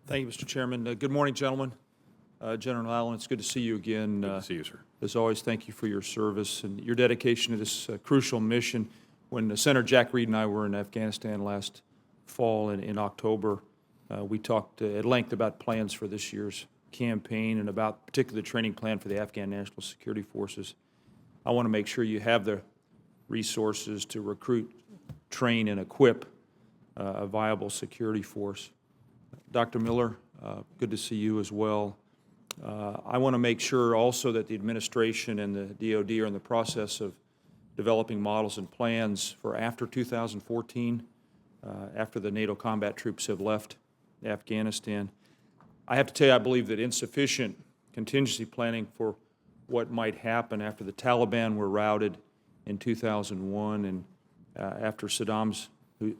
Thank you, Mr. Chairman. Good morning, gentlemen. General Allen, it's good to see you again. Good to see you, sir. As always, thank you for your service and your dedication to this crucial mission. When Senator Jack Reed and I were in Afghanistan last fall in October, we talked at length about plans for this year's campaign and about particularly the training plan for the Afghan National Security Forces. I want to make sure you have the resources to recruit, train, and equip a viable security force. Dr. Miller, good to see you as well. I want to make sure also that the administration and the DoD are in the process of developing models and plans for after 2014, after the NATO combat troops have left Afghanistan. I have to tell you, I believe that insufficient contingency planning for what might happen after the Taliban were routed in 2001 and after Saddam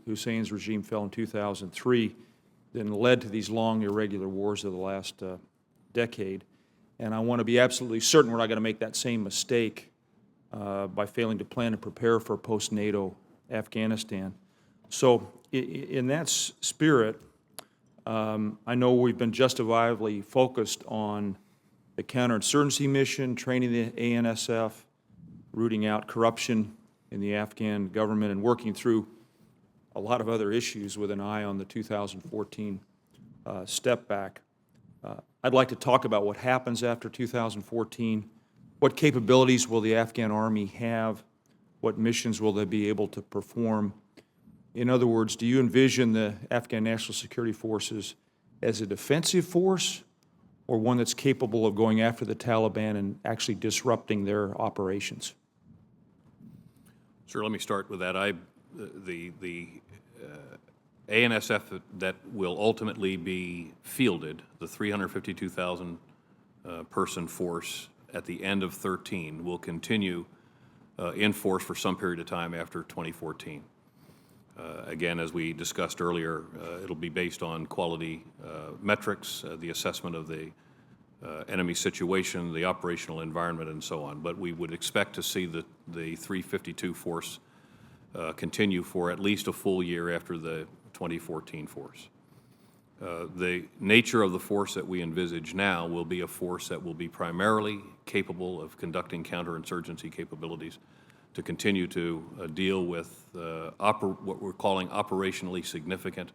Hussein's regime fell in 2003, then led to these long, irregular wars of the last decade. And I want to be absolutely certain we're not going to make that same mistake by failing to plan and prepare for post-NATO Afghanistan. So in that spirit, I know we've been justifiably focused on the counterinsurgency mission, training the ANSF, rooting out corruption in the Afghan government, and working through a lot of other issues with an eye on the 2014 step back. I'd like to talk about what happens after 2014. What capabilities will the Afghan Army have? What missions will they be able to perform? In other words, do you envision the Afghan National Security Forces as a defensive force or one that's capable of going after the Taliban and actually disrupting their operations? Sir, let me start with that. The ANSF that will ultimately be fielded, the 352,000 person force at the end of 13, will continue in force for some period of time after 2014. Again, as we discussed earlier, it'll be based on quality metrics, the assessment of the enemy situation, the operational environment, and so on. But we would expect to see the 352 force continue for at least a full year after the 2014 force. The nature of the force that we envisage now will be a force that will be primarily capable of conducting counterinsurgency capabilities to continue to deal with what we're calling operationally significant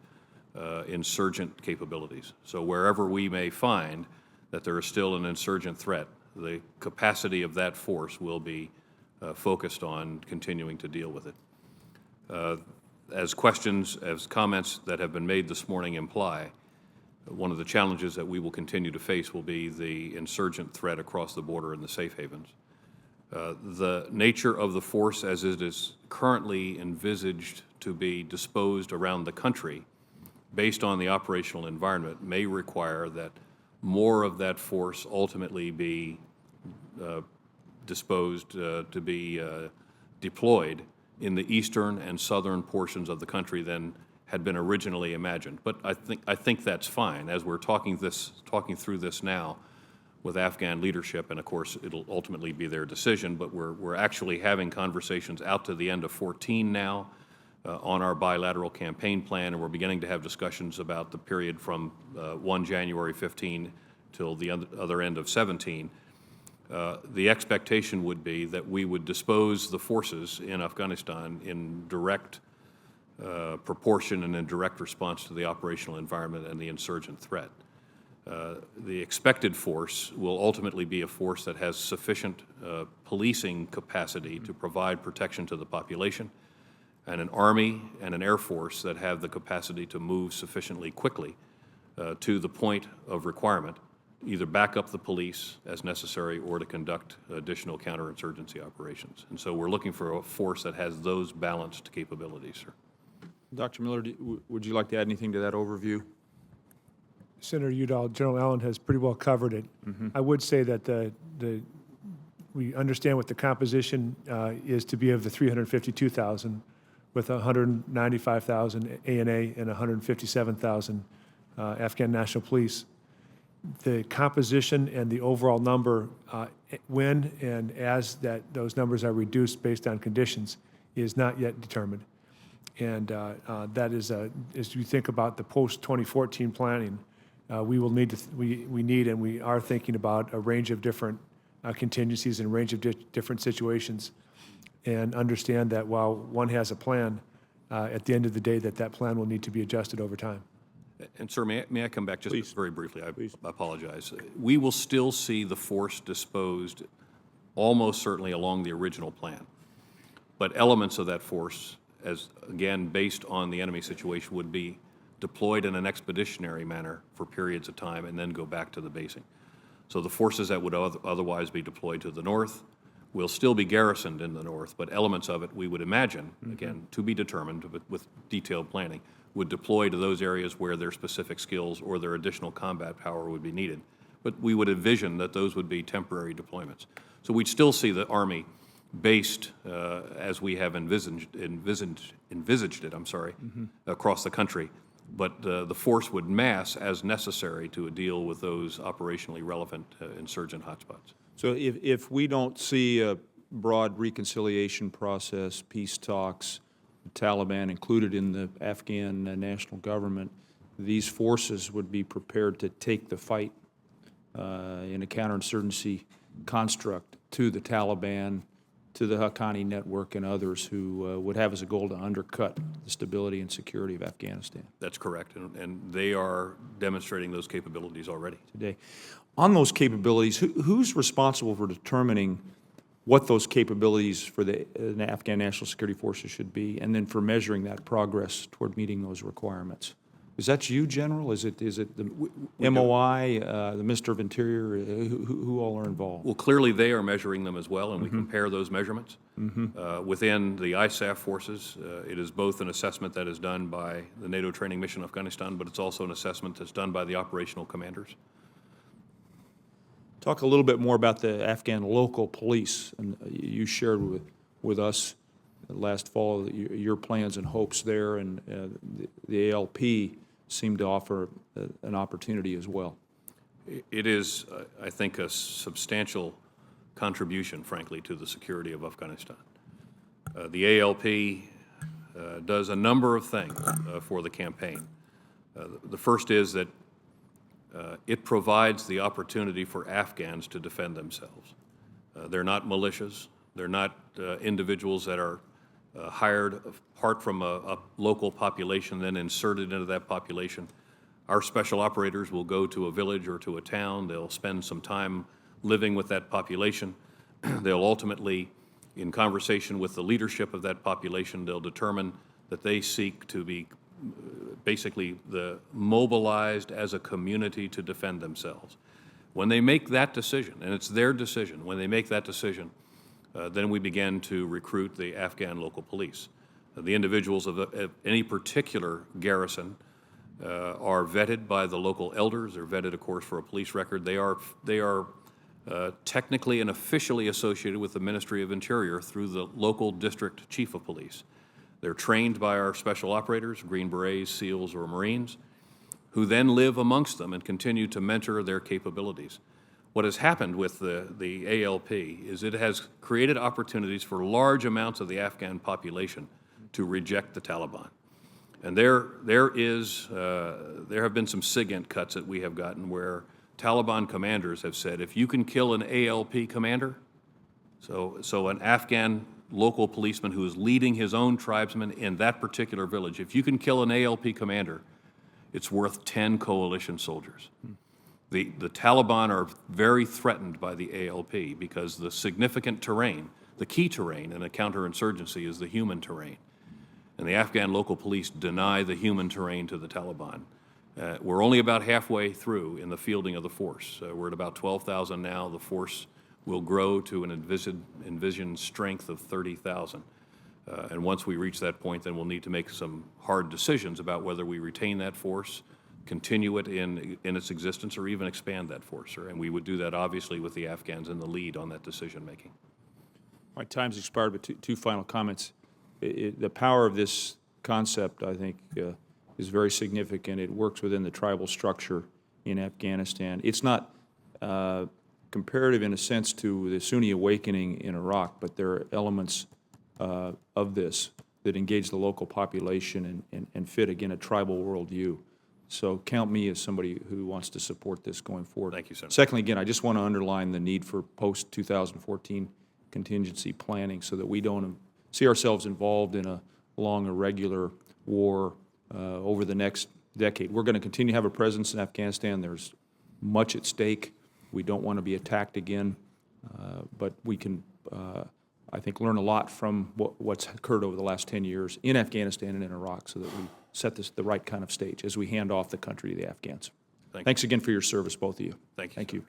insurgent capabilities. So wherever we may find that there is still an insurgent threat, the capacity of that force will be focused on continuing to deal with it. As comments that have been made this morning imply, one of the challenges that we will continue to face will be the insurgent threat across the border in the safe havens. The nature of the force as it is currently envisaged to be disposed around the country based on the operational environment may require that more of that force ultimately be disposed to be deployed in the eastern and southern portions of the country than had been originally imagined. But I think that's fine. As we're talking through this now with Afghan leadership, and of course it'll ultimately be their decision, but we're actually having conversations out to the end of 14 now on our bilateral campaign plan, and we're beginning to have discussions about the period from 1 January 15 till the other end of 17. The expectation would be that we would dispose the forces in Afghanistan in direct proportion and in direct response to the operational environment and the insurgent threat. The expected force will ultimately be a force that has sufficient policing capacity to provide protection to the population, and an Army and an Air Force that have the capacity to move sufficiently quickly to the point of requirement, either back up the police as necessary or to conduct additional counterinsurgency operations. And so we're looking for a force that has those balanced capabilities, sir. Dr. Miller, would you like to add anything to that overview? Senator Udall, General Allen has pretty well covered it. I would say that we understand what the composition is to be of the 352,000, with 195,000 ANA and 157,000 Afghan National Police. The composition and the overall number, when and as those numbers are reduced based on conditions, is not yet determined. And that is, as you think about the post-2014 planning, we will need to, we need and we are thinking about a range of different contingencies and a range of different situations, and understand that while one has a plan, at the end of the day, that plan will need to be adjusted over time. And sir, may I come back just Please. very briefly? I apologize. We will still see the force disposed almost certainly along the original plan. But elements of that force, as again, based on the enemy situation, would be deployed in an expeditionary manner for periods of time and then go back to the basing. So the forces that would otherwise be deployed to the north will still be garrisoned in the north, but elements of it, we would imagine, again, to be determined with detailed planning, would deploy to those areas where their specific skills or their additional combat power would be needed. But we would envision that those would be temporary deployments. So we'd still see the Army based, as we have envisaged it, across the country. But the force would mass as necessary to deal with those operationally relevant insurgent hotspots. So if we don't see a broad reconciliation process, peace talks, the Taliban included in the Afghan national government, these forces would be prepared to take the fight in a counterinsurgency construct to the Taliban, to the Haqqani network and others who would have as a goal to undercut the stability and security of Afghanistan. That's correct, and they are demonstrating those capabilities already. Today. On those capabilities, who's responsible for determining what those capabilities for the Afghan National Security Forces should be, and then for measuring that progress toward meeting those requirements? Is that you, General? Is it the MOI, the Minister of Interior? Who all are involved? Well, clearly they are measuring them as well, and we compare those measurements. Within the ISAF forces, it is both an assessment that is done by the NATO training mission in Afghanistan, but it's also an assessment that's done by the operational commanders. Talk a little bit more about the Afghan local police. And you shared with us last fall your plans and hopes there, and the ALP seemed to offer an opportunity as well. It is, I think, a substantial contribution, frankly, to the security of Afghanistan. The ALP does a number of things for the campaign. The first is that it provides the opportunity for Afghans to defend themselves. They're not militias. They're not individuals that are hired apart from a local population, then inserted into that population. Our special operators will go to a village or to a town. They'll spend some time living with that population. They'll ultimately, in conversation with the leadership of that population, they'll determine that they seek to be basically mobilized as a community to defend themselves. When they make that decision, and it's their decision, when they make that decision, then we begin to recruit the Afghan local police. The individuals of any particular garrison are vetted by the local elders. They're vetted, of course, for a police record. They are technically and officially associated with the Ministry of Interior through the local district chief of police. They're trained by our special operators, Green Berets, SEALs, or Marines, who then live amongst them and continue to mentor their capabilities. What has happened with the ALP is it has created opportunities for large amounts of the Afghan population to reject the Taliban. And there have been some SIGINT cuts that we have gotten where Taliban commanders have said, if you can kill an ALP commander, so an Afghan local policeman who is leading his own tribesmen in that particular village, if you can kill an ALP commander, it's worth 10 coalition soldiers. The Taliban are very threatened by the ALP because the significant terrain, the key terrain in a counterinsurgency is the human terrain. And the Afghan local police deny the human terrain to the Taliban. We're only about halfway through in the fielding of the force. We're at about 12,000 now. The force will grow to an envisioned strength of 30,000. And once we reach that point, then we'll need to make some hard decisions about whether we retain that force, continue it in its existence, or even expand that force. And we would do that, obviously, with the Afghans in the lead on that decision-making. My time's expired, but two final comments. The power of this concept, I think, is very significant. It works within the tribal structure in Afghanistan. It's not comparative in a sense to the Sunni awakening in Iraq, but there are elements of this that engage the local population and fit, again, a tribal worldview. So count me as somebody who wants to support this going forward. Thank you, Senator. Secondly, again, I just want to underline the need for post-2014 contingency planning so that we don't see ourselves involved in a long, irregular war over the next decade. We're going to continue to have a presence in Afghanistan. There's much at stake. We don't want to be attacked again, but we can, I think, learn a lot from what's occurred over the last 10 years in Afghanistan and in Iraq so that we set this the right kind of stage as we hand off the country to the Afghans. Thank you. Thanks again for your service, both of you. Thank you, Thank sir. you.